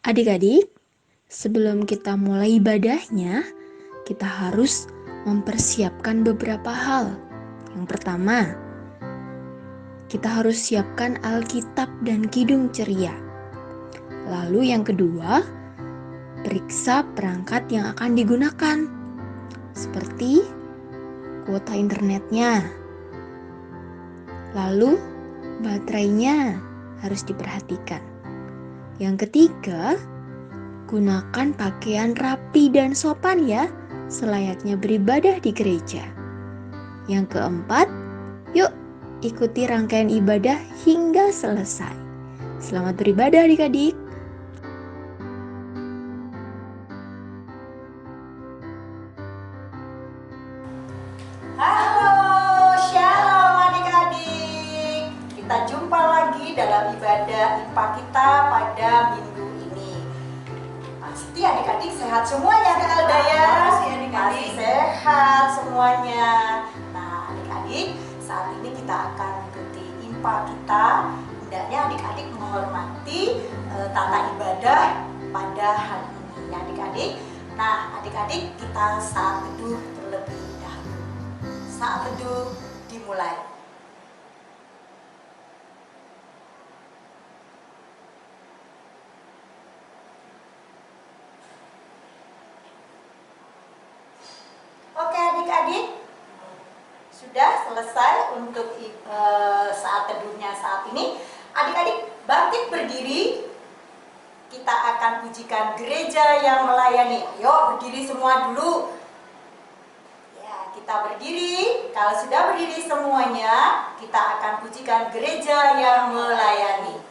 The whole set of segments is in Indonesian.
Adik-adik, sebelum kita mulai ibadahnya, kita harus mempersiapkan beberapa hal. Yang pertama, kita harus siapkan Alkitab dan Kidung Ceria. Lalu yang kedua, periksa perangkat yang akan digunakan, seperti kuota internetnya. Lalu baterainya harus diperhatikan. Yang ketiga, gunakan pakaian rapi dan sopan ya, selayaknya beribadah di gereja. Yang keempat, yuk ikuti rangkaian ibadah hingga selesai. Selamat beribadah adik-adik. Halo, shalom adik-adik. Kita jumpa lagi dalam ibadah IPA kita pada minggu ini. Pasti adik-adik sehat semuanya kan Alda ya? Masih sehat semuanya. Nah adik-adik, saat ini kita akan mengikuti IPA kita. Hendaknya adik-adik menghormati tata ibadah pada hari ini ya adik-adik. Nah adik-adik, kita saat teduh terlebih dahulu. Saat teduh dimulai. Oke adik-adik, sudah selesai untuk saat teduhnya saat ini. Adik-adik bangkit berdiri. Kita akan pujikan gereja yang melayani. Ayo berdiri semua dulu. Ya, kita berdiri. Kalau sudah berdiri semuanya, kita akan pujikan gereja yang melayani.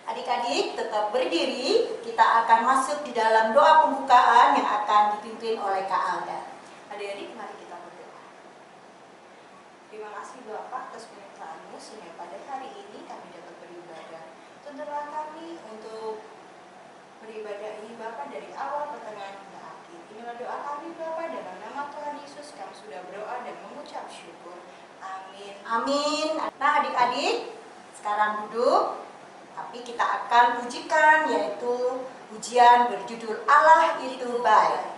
Adik-adik tetap berdiri. Kita akan masuk di dalam doa pembukaan yang akan dipimpin oleh Kak Alda. Adik-adik, mari kita berdoa. Terima kasih Bapak atas penyertaan-Mu sehingga pada hari ini kami dapat beribadah. Tuntunlah kami untuk beribadah ini Bapak dari awal, pertengahan hingga akhir. Inilah doa kami Bapak, dalam nama Tuhan Yesus kami sudah berdoa dan mengucap syukur. Amin. Amin. Nah adik-adik, sekarang duduk. Tapi kita akan pujikan, yaitu pujian berjudul Allah itu baik.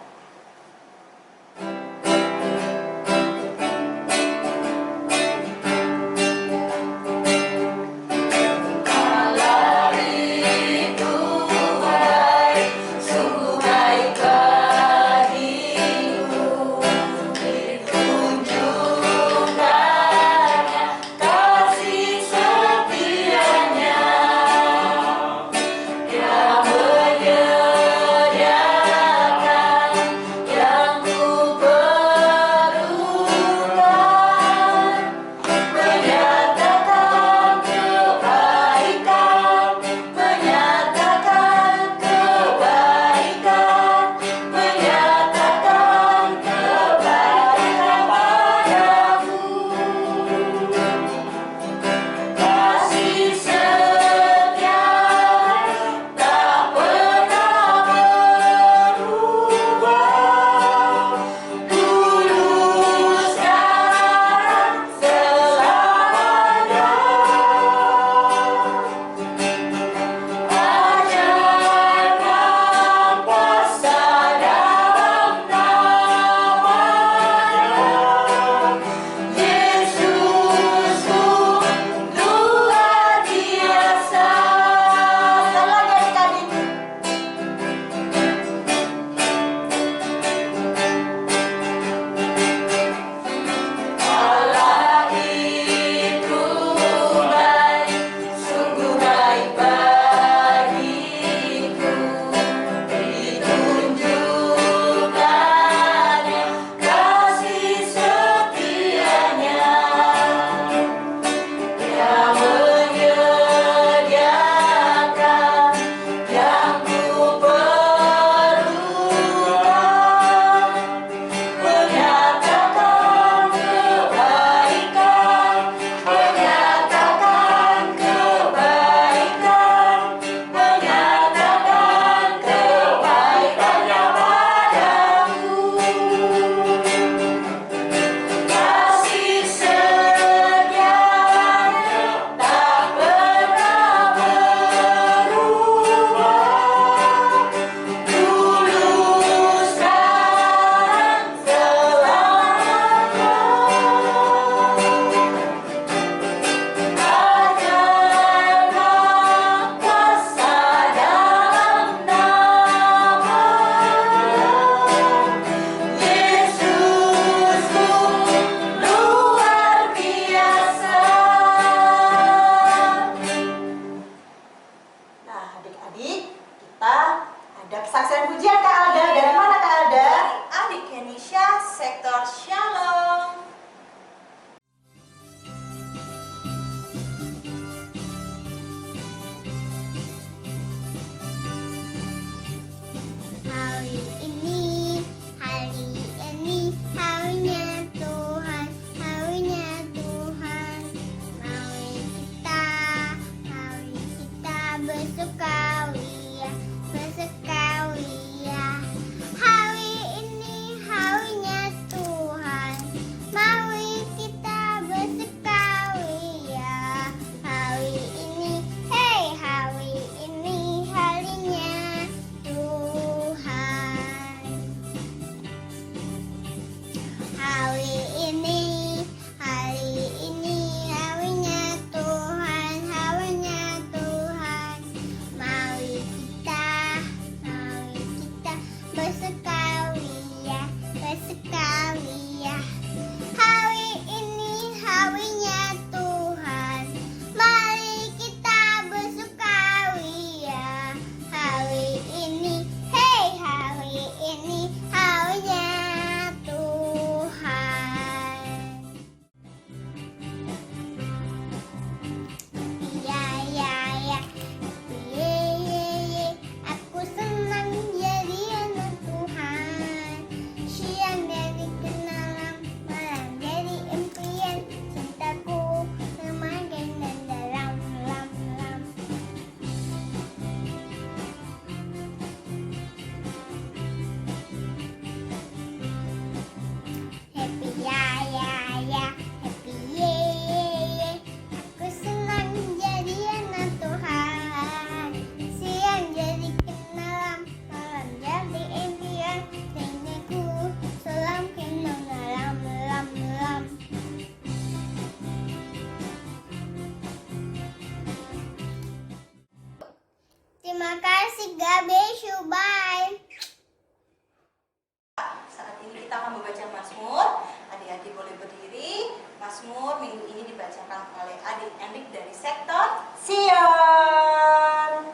kita akan membaca Mazmur. Adik-adik boleh berdiri. Mazmur minggu ini dibacakan oleh adik Enrik dari sektor Sion.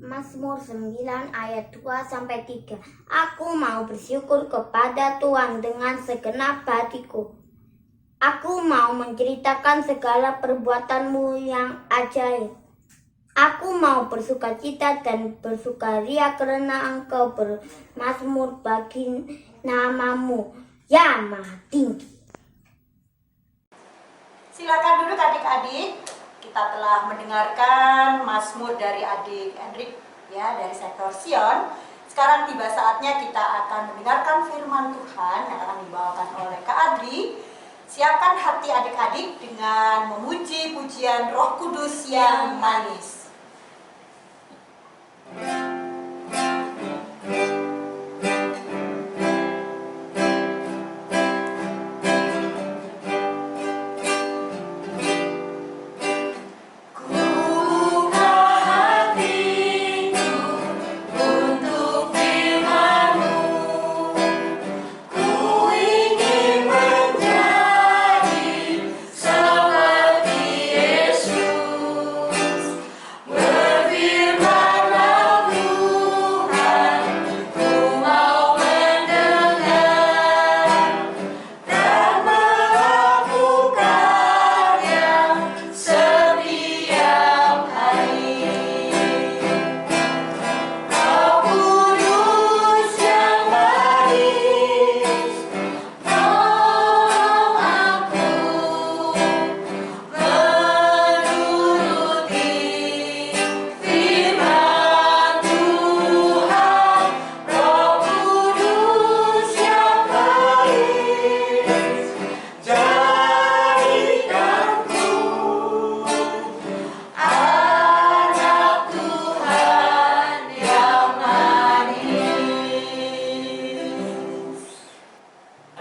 Mazmur 9 ayat 2-3. Aku mau bersyukur kepada Tuhan dengan segenap hatiku. Aku mau menceritakan segala perbuatan-Mu yang ajaib. Aku mau bersukacita dan bersukaria karena Engkau bermazmur bagi nama-Mu yang Maha Tinggi. Silakan duduk adik-adik. Kita telah mendengarkan Mazmur dari adik Enrik ya, dari sektor Sion. Sekarang tiba saatnya kita akan mendengarkan firman Tuhan yang akan dibawakan oleh Kak Adri. Siapkan hati adik-adik dengan memuji pujian Roh Kudus yang manis.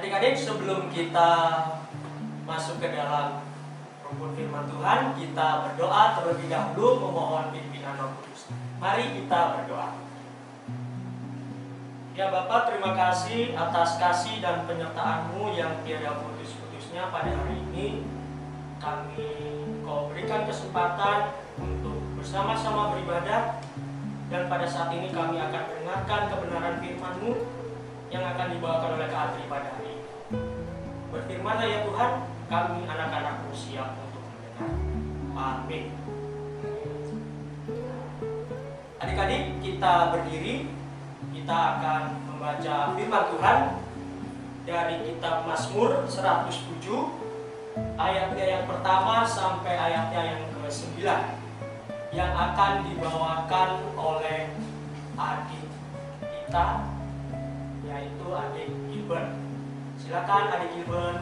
Adik-adik, sebelum kita masuk ke dalam rumpun firman Tuhan, kita berdoa terlebih dahulu memohon pimpinan Roh Kudus. Mari kita berdoa. Ya Bapa, terima kasih atas kasih dan penyertaan-Mu yang tiada putus-putusnya pada hari ini. Kau berikan kesempatan untuk bersama-sama beribadah, dan pada saat ini kami akan mendengarkan kebenaran firman-Mu yang akan dibawakan oleh Kak Adri pada hari ini. Berfirmanlah ya Tuhan, kami anak-anak-Mu siap untuk mendengar. Amin. Adik-adik, kita berdiri. Kita akan membaca firman Tuhan dari kitab Mazmur 107, ayatnya yang pertama sampai ayatnya yang ke-9, yang akan dibawakan oleh adik kita, yaitu adik Gilbert. Silakan adik Gilbert.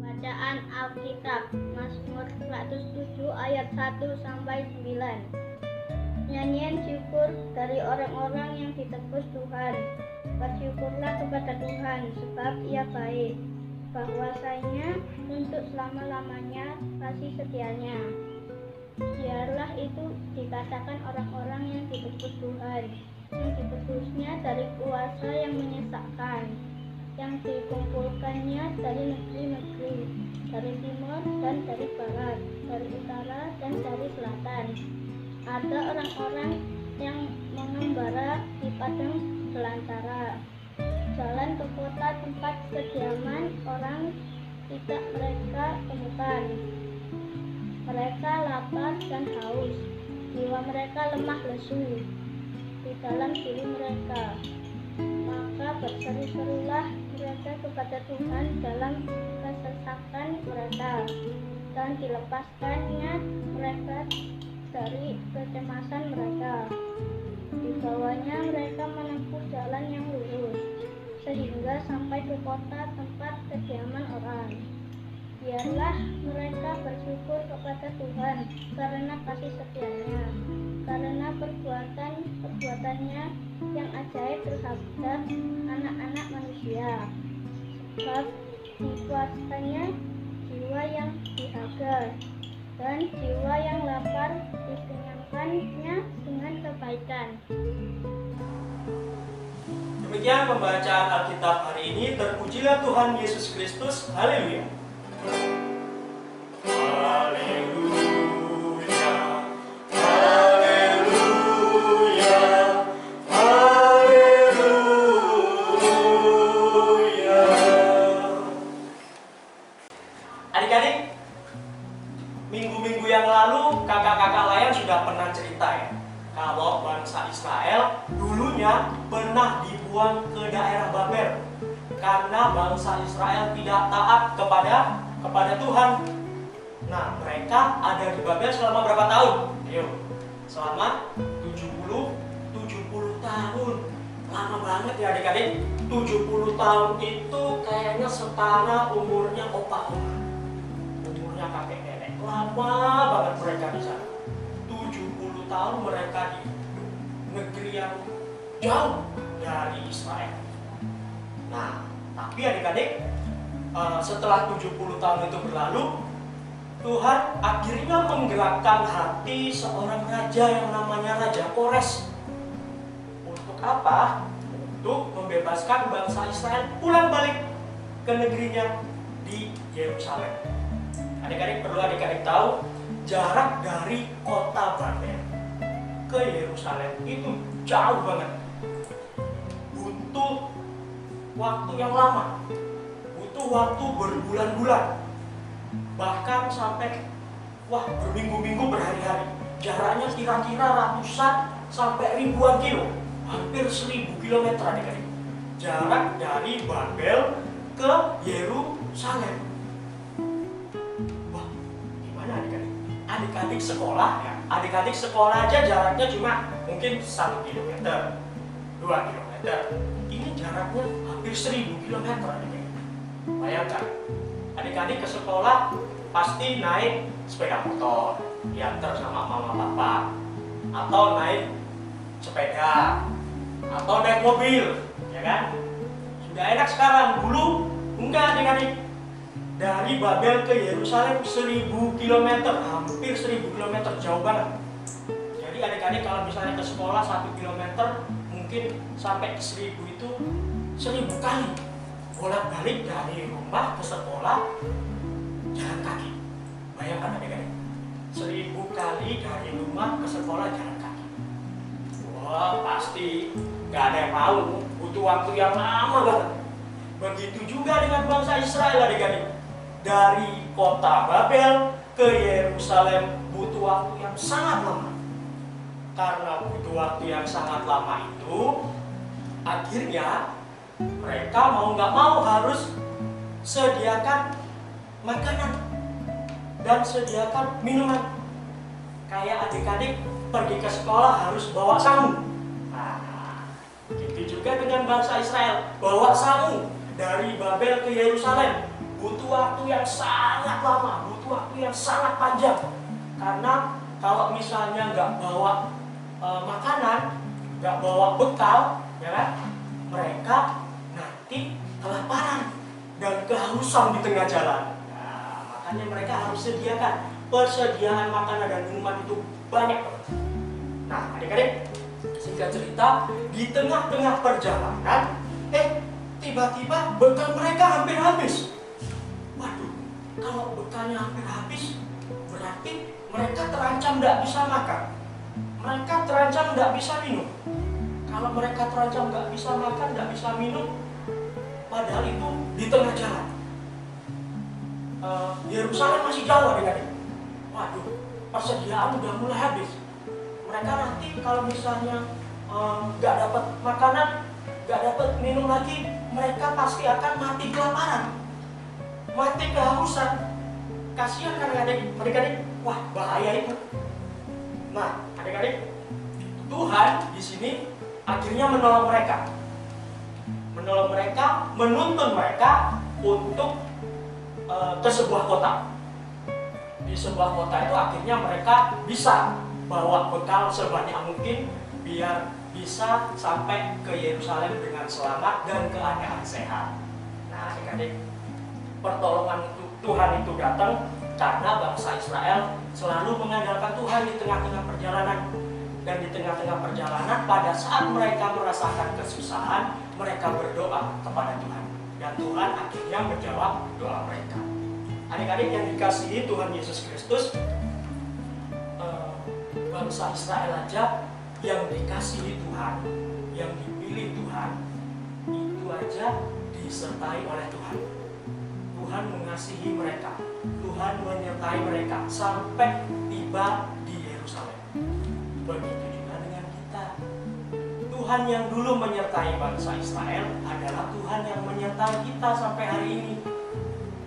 Bacaan Alkitab Mazmur 107 ayat 1-9. Nyanyian syukur dari orang-orang yang ditebus Tuhan. Bersyukurlah kepada Tuhan sebab Ia baik, bahwasanya untuk selama-lamanya kasih setianya. Biarlah itu dikatakan orang-orang yang ditebus Tuhan, yang ditebusnya dari kuasa yang menyesakkan, yang dikumpulkannya dari negeri-negeri, dari timur dan dari barat, dari utara dan dari selatan. Ada orang-orang yang mengembara di padang belantara, jalan ke kota tempat kediaman orang tidak mereka temukan. Mereka lapar dan haus, jiwa mereka lemah lesu di dalam diri mereka. Maka berseru-serulah mereka kepada Tuhan dalam kesesakan mereka, dan dilepaskannya mereka dari kecemasan mereka. Dibawanya mereka menempuh jalan yang lurus, sehingga sampai ke kota tempat kediaman orang. Biarlah mereka bersyukur kepada Tuhan karena kasih setianya, karena perbuatannya yang ajaib terhadap anak-anak manusia. Sebab dikuasanya jiwa yang dahaga, dan jiwa yang lapar dikenyangkannya dengan kebaikan. Demikian pembacaan Alkitab hari ini. Terpujilah Tuhan Yesus Kristus. Haleluya. Haleluya. Haleluya. Haleluya. Adik-adik, minggu-minggu yang lalu kakak-kakak layan sudah pernah cerita ya, kalau bangsa Israel dulunya pernah dibuang ke daerah Babel karena bangsa Israel tidak taat kepada Tuhan. Nah, mereka ada di Babel selama berapa tahun? Ayo, selama 70 tahun. Lama banget ya adik-adik. 70 tahun itu kayaknya setara umurnya opa-oma, umurnya kakek nenek. Lama banget mereka di sana. 70 tahun mereka di negeri yang jauh dari Israel. Nah, tapi adik-adik, setelah 70 tahun itu berlalu, Tuhan akhirnya menggerakkan hati seorang raja yang namanya Raja Kores. Untuk apa? Untuk membebaskan bangsa Israel pulang balik ke negerinya di Yerusalem. Adik-adik, perlu adik-adik tahu, jarak dari kota Babel ke Yerusalem itu jauh banget. Butuh waktu yang lama, butuh waktu berbulan-bulan, bahkan sampai berminggu-minggu, berhari-hari. Jaraknya kira-kira ratusan sampai ribuan kilo, hampir 1000 km adik-adik. Jarak dari Babel ke Yerusalem. Wah, gimana adik-adik? Adik-adik sekolah ya, adik-adik sekolah aja jaraknya cuma mungkin 1 km, 2 km. Ini jaraknya hampir 1000 km adik-adik. Bayangkan, adik-adik ke sekolah pasti naik sepeda motor, diantar sama mama papa, atau naik sepeda, atau naik mobil, ya kan? Sudah enak sekarang, dulu enggak adik-adik. Dari Babel ke Yerusalem 1000 km, hampir 1000 km, jauh banget. Jadi adik-adik kalau misalnya ke sekolah 1 km, mungkin sampai ke 1000 itu 1000 kali. Bolak-balik dari rumah ke sekolah jalan kaki. Bayangkan adik-adik, 1000 kali dari rumah ke sekolah jalan kaki. Wah, pasti gak ada yang mau, butuh waktu yang lama banget. Begitu juga dengan bangsa Israel adik-adik. Dari kota Babel ke Yerusalem butuh waktu yang sangat lama. Karena butuh waktu yang sangat lama itu, akhirnya mereka mau nggak mau harus sediakan makanan dan sediakan minuman. Kayak adik-adik pergi ke sekolah harus bawa samu. Nah, gitu juga dengan bangsa Israel, bawa samu dari Babel ke Yerusalem. Butuh waktu yang sangat lama, butuh waktu yang sangat panjang. Karena kalau misalnya nggak bawa makanan, nggak bawa bekal, ya kan, mereka nanti kelaparan dan kehausan di tengah jalan. Nah, makanya mereka harus sediakan persediaan makanan dan minuman itu banyak. Nah, adik-adik, singkat cerita, di tengah-tengah perjalanan, tiba-tiba bekal mereka hampir habis. Waduh, kalau bekalnya hampir habis, berarti mereka terancam tidak bisa makan. Mereka terancam tidak bisa minum. Kalau mereka terancam nggak bisa makan, nggak bisa minum, padahal itu di tengah jalan. Yerusalem masih jauh adik-adik. Waduh, persediaan udah mulai habis. Mereka nanti kalau misalnya nggak dapat makanan, nggak dapat minum lagi, mereka pasti akan mati kelaparan, mati kehausan. Kasihan kan adik-adik? Wah, bahaya itu. Nah, adik-adik, Tuhan di sini akhirnya menolong mereka, menuntun mereka untuk ke sebuah kota. Di sebuah kota itu akhirnya mereka bisa bawa bekal sebanyak mungkin biar bisa sampai ke Yerusalem dengan selamat dan keadaan sehat. Nah, adik-adik, pertolongan Tuhan itu datang karena bangsa Israel selalu mengandalkan Tuhan di tengah-tengah perjalanan. Dan di tengah-tengah perjalanan, pada saat mereka merasakan kesusahan, mereka berdoa kepada Tuhan. Dan Tuhan akhirnya menjawab doa mereka. Adik-adik yang dikasihi Tuhan Yesus Kristus, bangsa Israel aja yang dikasihi Tuhan, yang dipilih Tuhan, itu aja disertai oleh Tuhan. Tuhan mengasihi mereka, Tuhan menyertai mereka sampai tiba di Yerusalem. Begitu juga dengan kita. Tuhan yang dulu menyertai bangsa Israel adalah Tuhan yang menyertai kita sampai hari ini.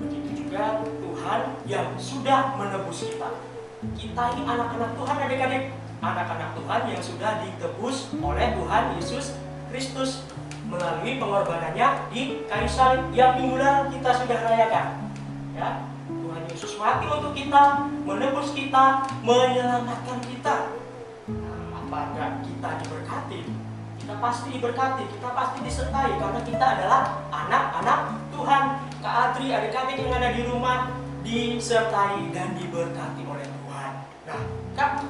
Begitu juga Tuhan yang sudah menebus kita. Kita ini anak-anak Tuhan, adik-adik. Anak-anak Tuhan yang sudah ditebus oleh Tuhan Yesus Kristus melalui pengorbanannya di kayu salib yang minggu lalu kita sudah rayakan. Ya, Tuhan Yesus mati untuk kita, menebus kita, menyelamatkan kita. Nah, apakah kita diberkati? Kita pasti diberkati, kita pasti disertai karena kita adalah anak-anak Tuhan. Kak Adri, adik-adik yang ada di rumah disertai dan diberkati oleh Tuhan. Nah, Kak,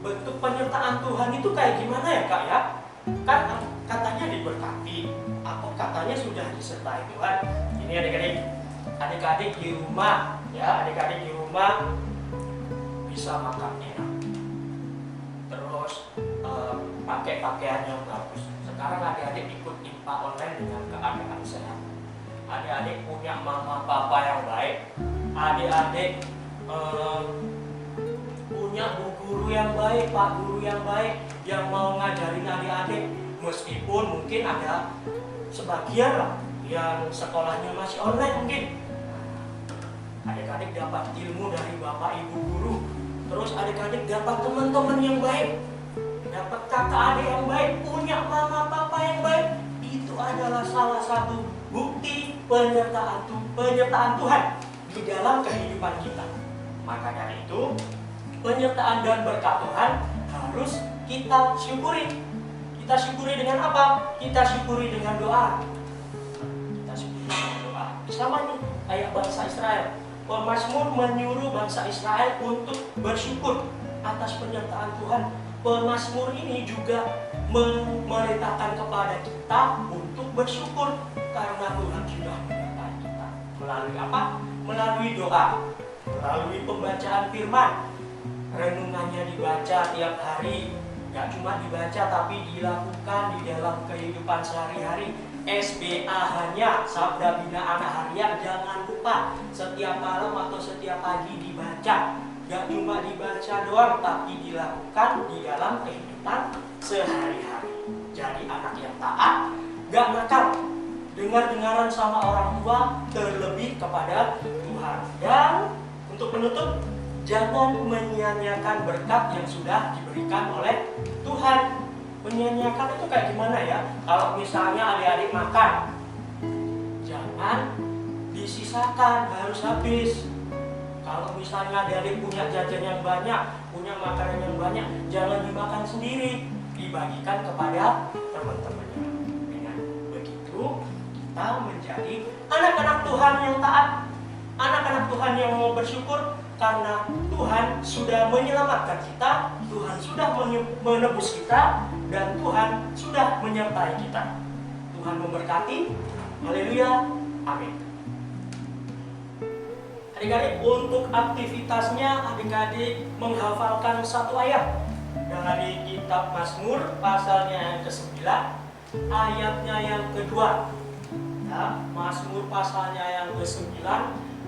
bentuk penyertaan Tuhan itu kayak gimana ya, Kak ya? Kan katanya diberkati atau katanya sudah disertai Tuhan. Ini adik-adik di rumah, ya, adik-adik di rumah bisa makan enak, terus pakai pakaian yang bagus. Sekarang adik-adik ikut IPA online dengan keadaan sehat. Adik-adik punya mama papa yang baik. Adik-adik punya bu guru yang baik, pak guru yang baik yang mau ngajarin adik-adik. Meskipun mungkin ada sebagian lah yang sekolahnya masih online mungkin. Adik-adik dapat ilmu dari bapak ibu guru. Terus adik-adik dapat teman-teman yang baik, dapat kakak adik yang baik, punya mama papa yang baik. Itu adalah salah satu bukti penyertaan Tuhan di dalam kehidupan kita. Maka dari itu, penyertaan dan berkat Tuhan harus kita syukuri. Kita syukuri dengan apa? Kita syukuri dengan doa. Kita syukuri dengan doa. Sama nih kayak bangsa Israel. Pemazmur menyuruh bangsa Israel untuk bersyukur atas penyertaan Tuhan. Pemazmur ini juga memerintahkan kepada kita untuk bersyukur karena Tuhan sudah menyertai kita. Melalui apa? Melalui doa, melalui pembacaan firman. Renungannya dibaca tiap hari, gak cuma dibaca tapi dilakukan di dalam kehidupan sehari-hari. SBA-nya, Sabda Bina Anak Harian, jangan lupa setiap malam atau setiap pagi dibaca. Gak cuma dibaca doang tapi dilakukan di dalam kehidupan sehari-hari. Jadi anak yang taat, gak nakal, dengar-dengaran sama orang tua, terlebih kepada Tuhan. Dan untuk penutup, jangan menyia-nyiakan berkat yang sudah diberikan oleh Tuhan. Menyia-nyiakan itu kayak gimana ya? Kalau misalnya adik-adik makan, jangan disisakan, harus habis. Kalau misalnya adik-adik punya jajan yang banyak, punya makanan yang banyak, jangan dimakan sendiri, dibagikan kepada teman-temannya. Dengan begitu, kita menjadi anak-anak Tuhan yang taat, anak-anak Tuhan yang mau bersyukur, karena Tuhan sudah menyelamatkan kita, Tuhan sudah menebus kita, dan Tuhan sudah menyertai kita. Tuhan memberkati. Haleluya. Amin. Adik-adik, untuk aktivitasnya adik-adik menghafalkan satu ayat dari kitab Mazmur pasalnya yang ke-9, ayatnya yang kedua. Ya, Mazmur pasalnya yang ke-9,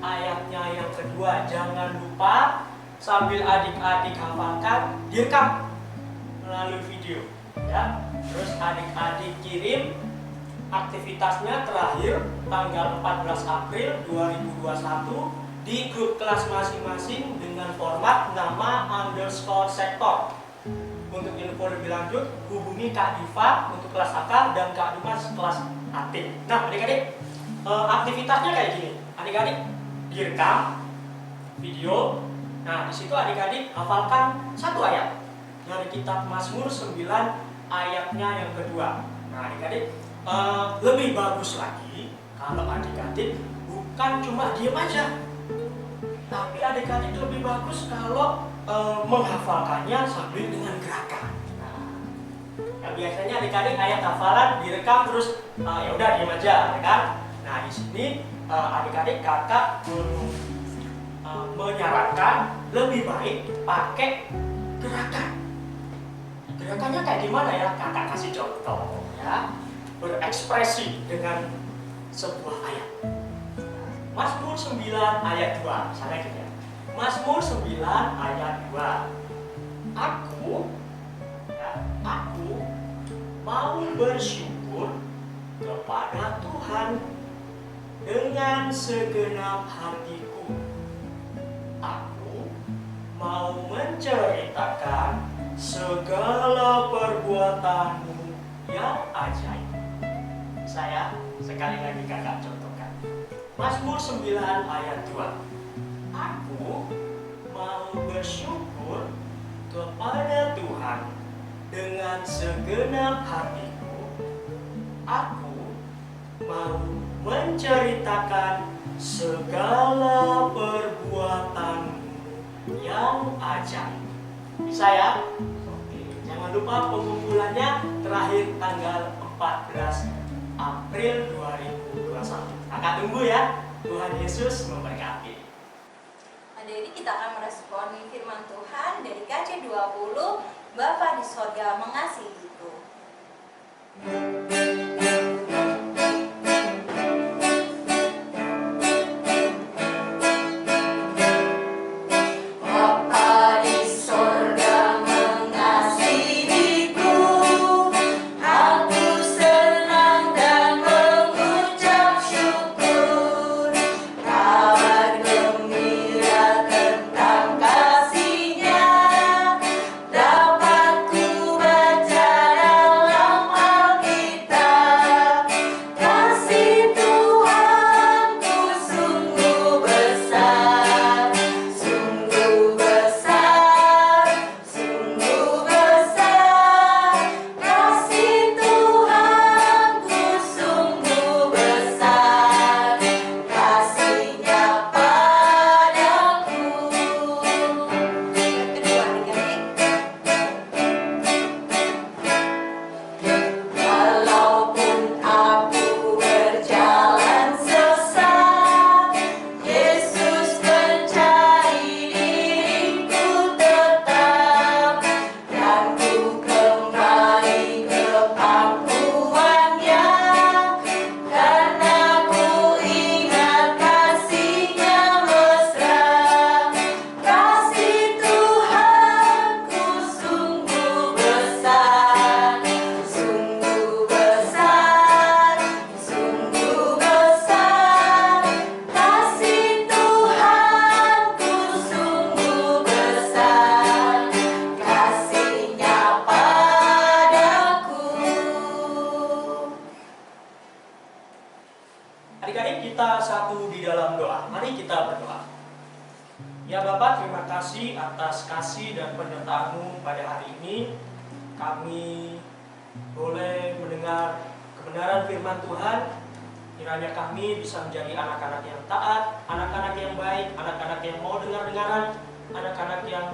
ayatnya yang kedua. Jangan lupa sambil adik-adik hafalkan, direkam melalui video. Ya, terus adik-adik kirim aktivitasnya terakhir tanggal 14 April 2021 di grup kelas masing-masing dengan format nama _sektor. Untuk info lebih lanjut hubungi Kak Diva untuk kelas AK dan Kak Dumas kelas AT. Nah adik-adik, aktivitasnya kayak gini. Adik-adik direkam video. Nah disitu adik-adik hafalkan satu ayat dari kitab Mazmur 9 ayatnya yang kedua. Nah adik-adik, lebih bagus lagi kalau adik-adik bukan cuma diam aja, tapi adik-adik lebih bagus kalau menghafalkannya sambil dengan gerakan. Nah, biasanya adik-adik ayat hafalan direkam terus ya udah diam aja, ya kan? Nah di sini adik-adik kakak menyarankan lebih baik pakai gerakan. Gerakannya kayak gimana ya? Kakak kasih contoh ya. Berekspresi dengan sebuah ayat. Mazmur 9 ayat 2. Misalnya gitu ya. Mazmur 9 ayat 2. Aku mau bersyukur kepada Tuhan dengan segenap hatiku. Aku mau menceritakan segala perbuatanmu yang ajaib. Saya sekali lagi kakak contohkan. Mazmur 9 ayat 2. Aku mau bersyukur kepada Tuhan dengan segenap hatiku. Aku mau menceritakan segala perbuatanmu yang ajaib. Bisa ya? Oke, jangan lupa pengumpulannya terakhir tanggal 14 April 2021. Kakak tunggu ya. Tuhan Yesus memberkati. Jadi kita akan meresponi firman Tuhan dari KC20, Bapa di sorga mengasihiku. Adik-adik kita satu di dalam doa. Mari kita berdoa. Ya Bapak, terima kasih atas kasih dan penyertaan-Mu pada hari ini. Kami boleh mendengar kebenaran firman Tuhan. Kiranya kami bisa menjadi anak-anak yang taat, anak-anak yang baik, anak-anak yang mau dengar-dengaran, anak-anak yang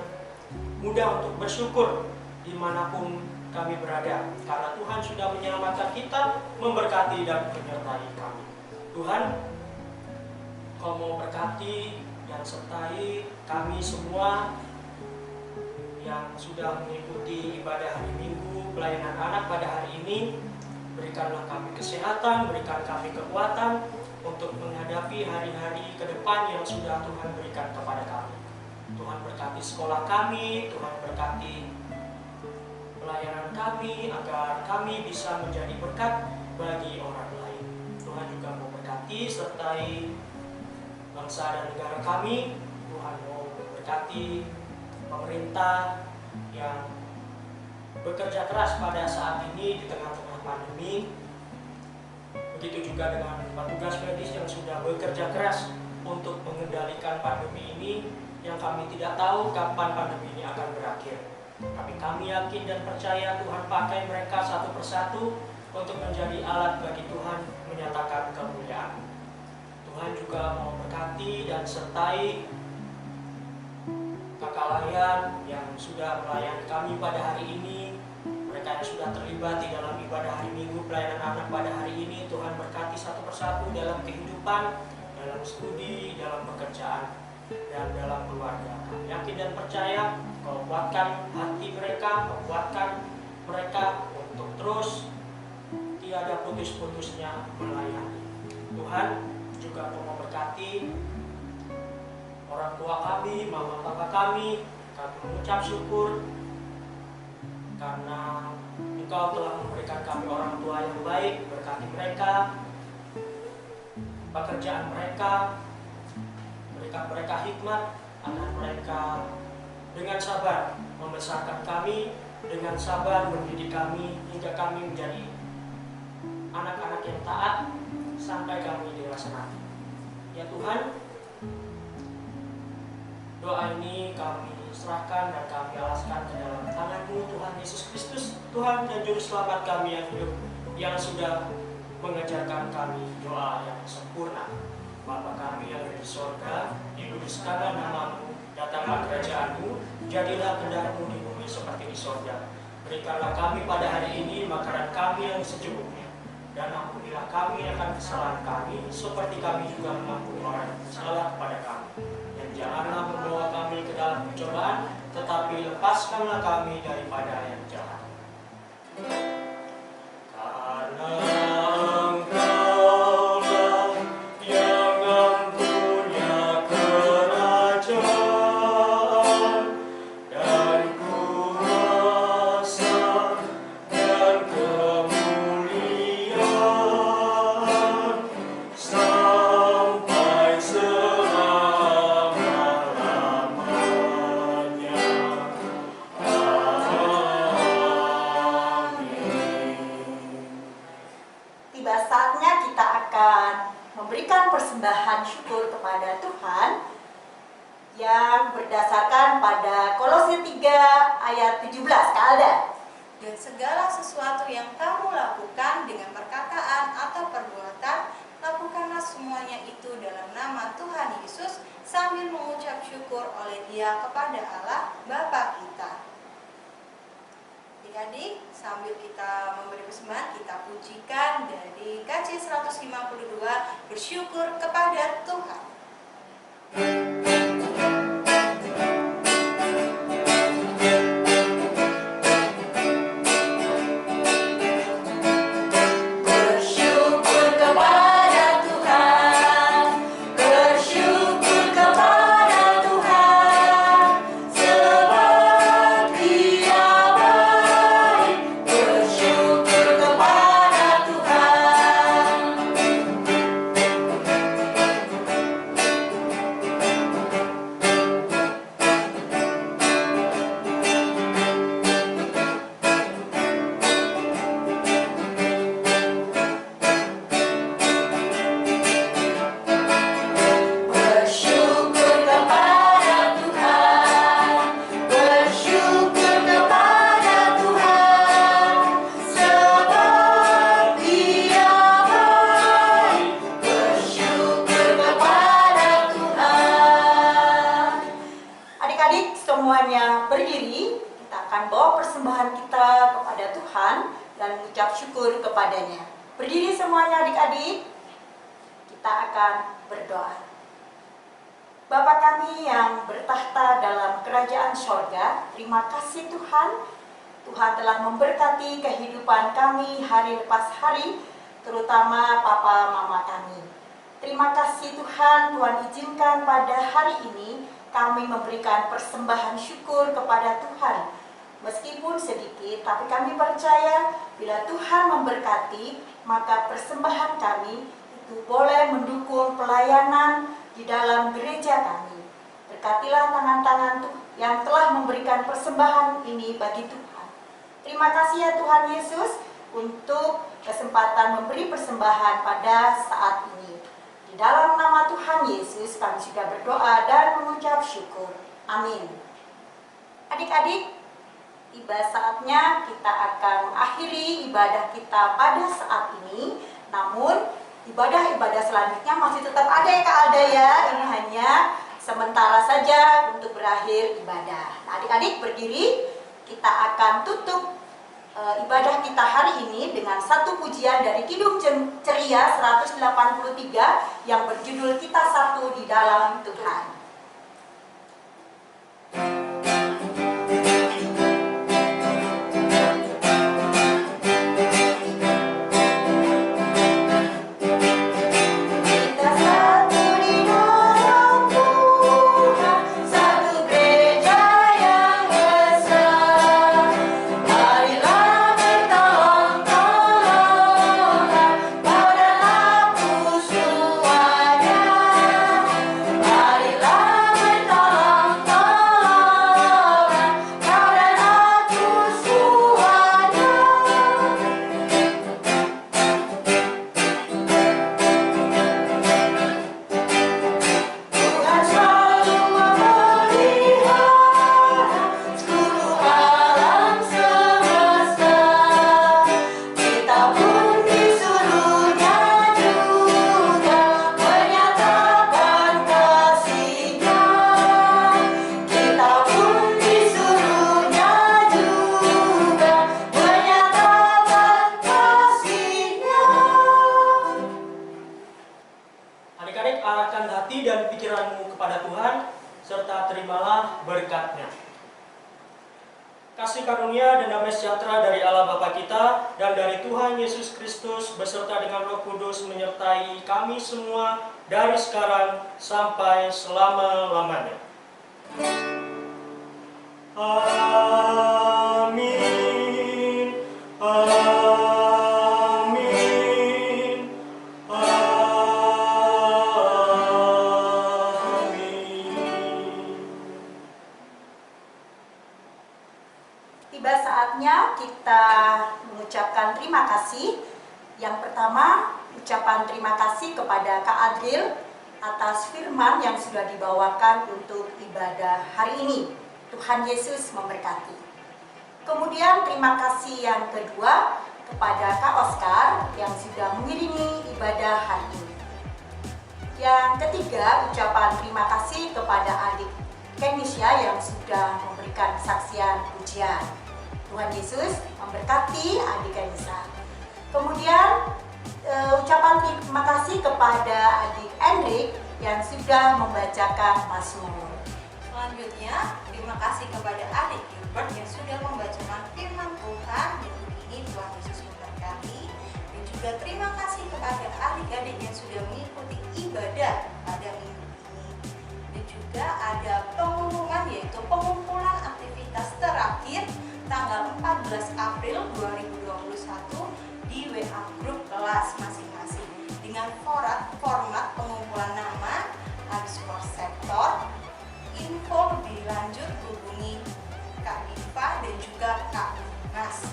mudah untuk bersyukur dimanapun kami berada. Karena Tuhan sudah menyelamatkan kita, memberkati dan menyertai kami. Tuhan, Kau mau berkati dan sertai kami semua yang sudah mengikuti ibadah hari Minggu, pelayanan anak pada hari ini. Berikanlah kami kesehatan, berikan kami kekuatan untuk menghadapi hari-hari ke depan yang sudah Tuhan berikan kepada kami. Tuhan berkati sekolah kami, Tuhan berkati pelayanan kami, agar kami bisa menjadi berkat bagi orang lain. Tuhan juga mau berkati sertai bangsa dan negara kami. Tuhan mau berkati pemerintah yang bekerja keras pada saat ini di tengah-tengah pandemi. Begitu juga dengan petugas medis yang sudah bekerja keras untuk mengendalikan pandemi ini, yang kami tidak tahu kapan pandemi ini akan berakhir. Tapi kami yakin dan percaya Tuhan pakai mereka satu persatu untuk menjadi alat bagi Tuhan menyatakan kemuliaan. Tuhan juga mau berkati dan sertai kakak layan yang sudah melayani kami pada hari ini. Mereka mereka yang sudah terlibat di dalam ibadah hari Minggu pelayanan anak pada hari ini. Tuhan berkati satu persatu dalam kehidupan, dalam studi, dalam pekerjaan, dan dalam keluarga. Kami yakin dan percaya Kau kuatkan hati mereka, Kau kuatkan mereka untuk terus tiada putus-putusnya melayani. Tuhan juga Kau memberkati orang tua kami, mama papa kami. Kami mengucap syukur karena Engkau telah memberikan kami orang tua yang baik. Berkati mereka, pekerjaan mereka, berikan mereka hikmat agar mereka dengan sabar membesarkan kami, dengan sabar mendidik kami hingga kami menjadi anak-anak yang taat sampai kami dewasa nanti. Ya Tuhan, doa ini kami serahkan dan kami alaskan ke dalam tangan-Mu, Tuhan Yesus Kristus, Tuhan dan Juru Selamat kami yang hidup, yang sudah mengajarkan kami doa yang sempurna. Bapa kami yang ada di sorga, dikuduskanlah nama-Mu, datanglah kerajaan-Mu, jadilah kehendak-Mu di bumi seperti di sorga. Berikanlah kami pada hari ini makanan kami yang secukupnya, dan ampunilah kami akan kesalahan kami, seperti kami juga mengampuni orang yang bersalah kepada kami. Dan janganlah membawa kami ke dalam pencobaan, tetapi lepaskanlah kami daripada yang jahat. Karena Engkau-lah yang mempunyai kerajaan dan kuasa dan kemuliaan sampai selama-lamanya. Tiba saatnya kita akan memberikan persembahan syukur kepada Tuhan yang berdasarkan pada Kolose 3 ayat 17. Kak Alda. Dan segala sesuatu yang kamu lakukan dengan perkataan atau perbuatan, lakukanlah semuanya itu dalam nama Tuhan Yesus sambil mengucap syukur oleh Dia kepada Allah Bapa kita. Adik-adik, sambil kita memberi persembahan, kita pujikan dari KC 152, bersyukur kepada Tuhan. Bersyukur kepada Tuhan, bersyukur kepada Tuhan, sebab Dia baik. Bersyukur kepada Tuhan. Bersyukur kepada Tuhan, bersyukur kepada Tuhan, sebab Dia baik. Bersyukur kepada Tuhan. Adik-adik semuanya berdiri, kita akan bawa persembahan kita kepada Tuhan dan mengucap syukur kepadanya. Berdiri semuanya adik-adik, kita akan berdoa. Bapa kami yang bertahta dalam kerajaan sorga, terima kasih Tuhan. Tuhan telah memberkati kehidupan kami hari lepas hari, terutama papa mama kami. Terima kasih Tuhan, Tuhan izinkan pada hari ini kami memberikan persembahan syukur kepada Tuhan. Meskipun sedikit, tapi kami percaya bila Tuhan memberkati, maka persembahan kami itu boleh mendukung pelayanan di dalam gereja kami. Berkatilah tangan-tangan yang telah memberikan persembahan ini bagi Tuhan. Terima kasih ya Tuhan Yesus untuk kesempatan memberi persembahan pada saat ini. Di dalam nama Tuhan Yesus kami sudah berdoa dan mengucap syukur. Amin. Adik-adik, tiba saatnya kita akan mengakhiri ibadah kita pada saat ini. Namun ibadah-ibadah selanjutnya masih tetap ada ya Kak Alda ya. Ini hanya sementara saja untuk berakhir ibadah. Nah, adik-adik berdiri, kita akan tutup ibadah kita hari ini dengan satu pujian dari Kidung Ceria 183 yang berjudul Kita Satu di Dalam Tuhan. Adik-adik, arahkan hati dan pikiranmu kepada Tuhan, serta terimalah berkat-Nya. Kasih karunia dan damai sejahtera dari Allah Bapa kita dan dari Tuhan Yesus Kristus beserta dengan Roh Kudus menyertai kami semua dari sekarang sampai selama-lamanya. Amin. Amin. Tiba saatnya kita mengucapkan terima kasih. Yang pertama, ucapan terima kasih kepada Kak Adril atas firman yang sudah dibawakan untuk ibadah hari ini. Tuhan Yesus memberkati. Kemudian terima kasih yang kedua kepada Kak Oscar yang sudah mengiringi ibadah hari ini. Yang ketiga, ucapan terima kasih kepada adik Kenisha yang sudah memberikan kesaksian pujian. Tuhan Yesus memberkati adik Kenisha. Kemudian ucapan terima kasih kepada adik Hendrik yang sudah membacakan Mazmur. Selanjutnya, terima kasih kepada adik Gilbert yang sudah membacakan firman Tuhan. Minggu ini Tuhan Yesus memberkati. Dan juga terima kasih kepada adik-adik yang sudah mengikuti ibadah pada minggu ini. Dan juga ada pengumuman, yaitu pengumpulan aktivitas terakhir tanggal 14 April 2021 di WA grup kelas masing-masing dengan format pengumpulan nama, sektor. Info lebih lanjut hubungi Kak Diva dan juga Kak Mas.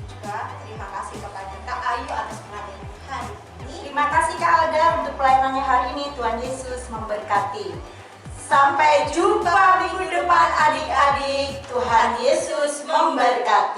Juga terima kasih kepada Kak Ayu atas pelayanan hari ini. Terima kasih Kak Alda untuk pelayanannya hari ini. Tuhan Yesus memberkati. Sampai jumpa minggu depan adik-adik. Tuhan Yesus memberkati.